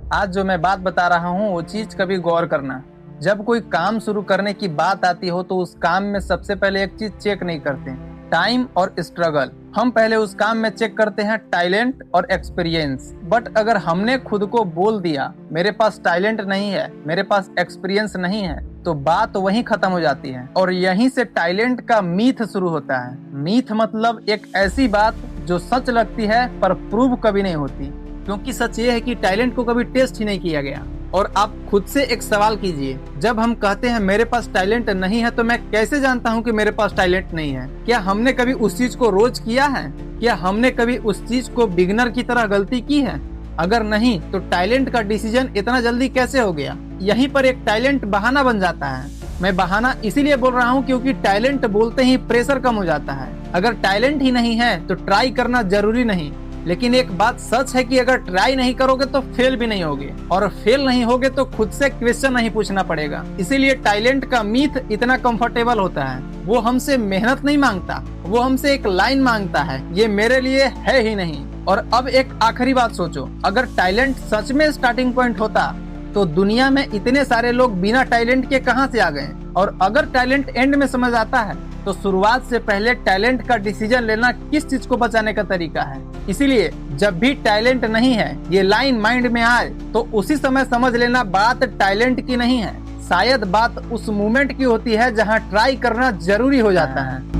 आज जो मैं बात बता रहा हूँ वो चीज कभी गौर करना। जब कोई काम शुरू करने की बात आती हो तो उस काम में सबसे पहले एक चीज चेक नहीं करते, टाइम और स्ट्रगल। हम पहले उस काम में चेक करते हैं टैलेंट और एक्सपीरियंस। बट अगर हमने खुद को बोल दिया मेरे पास टैलेंट नहीं है, मेरे पास एक्सपीरियंस नहीं है, तो बात वहीं खत्म हो जाती है और यहीं से टैलेंट का मीथ शुरू होता है। मीथ मतलब एक ऐसी बात जो सच लगती है पर प्रूव कभी नहीं होती, क्योंकि सच ये है कि टैलेंट को कभी टेस्ट ही नहीं किया गया। और आप खुद से एक सवाल कीजिए, जब हम कहते हैं मेरे पास टैलेंट नहीं है तो मैं कैसे जानता हूँ कि मेरे पास टैलेंट नहीं है? क्या हमने कभी उस चीज को रोज किया है? क्या हमने कभी उस चीज को बिगिनर की तरह गलती की है? अगर नहीं तो टैलेंट का डिसीजन इतना जल्दी कैसे हो गया? यहीं पर एक टैलेंट बहाना बन जाता है। मैं बहाना इसीलिए बोल रहा हूँ क्योंकि टैलेंट बोलते ही प्रेशर कम हो जाता है। अगर टैलेंट ही नहीं है तो ट्राई करना जरूरी नहीं, लेकिन एक बात सच है कि अगर ट्राई नहीं करोगे तो फेल भी नहीं होगे, और फेल नहीं होगे तो खुद से क्वेश्चन नहीं पूछना पड़ेगा। इसीलिए टैलेंट का मीथ इतना कंफर्टेबल होता है। वो हमसे मेहनत नहीं मांगता, वो हमसे एक लाइन मांगता है, ये मेरे लिए है ही नहीं। और अब एक आखिरी बात सोचो, अगर टैलेंट सच में स्टार्टिंग पॉइंट होता तो दुनिया में इतने सारे लोग बिना टैलेंट के कहां से आ गए? और अगर टैलेंट एंड में समझ आता है तो शुरुआत से पहले टैलेंट का डिसीजन लेना किस चीज को बचाने का तरीका है। इसीलिए जब भी टैलेंट नहीं है ये लाइन माइंड में आए तो उसी समय समझ लेना बात टैलेंट की नहीं है, शायद बात उस मोमेंट की होती है जहां ट्राई करना जरूरी हो जाता है।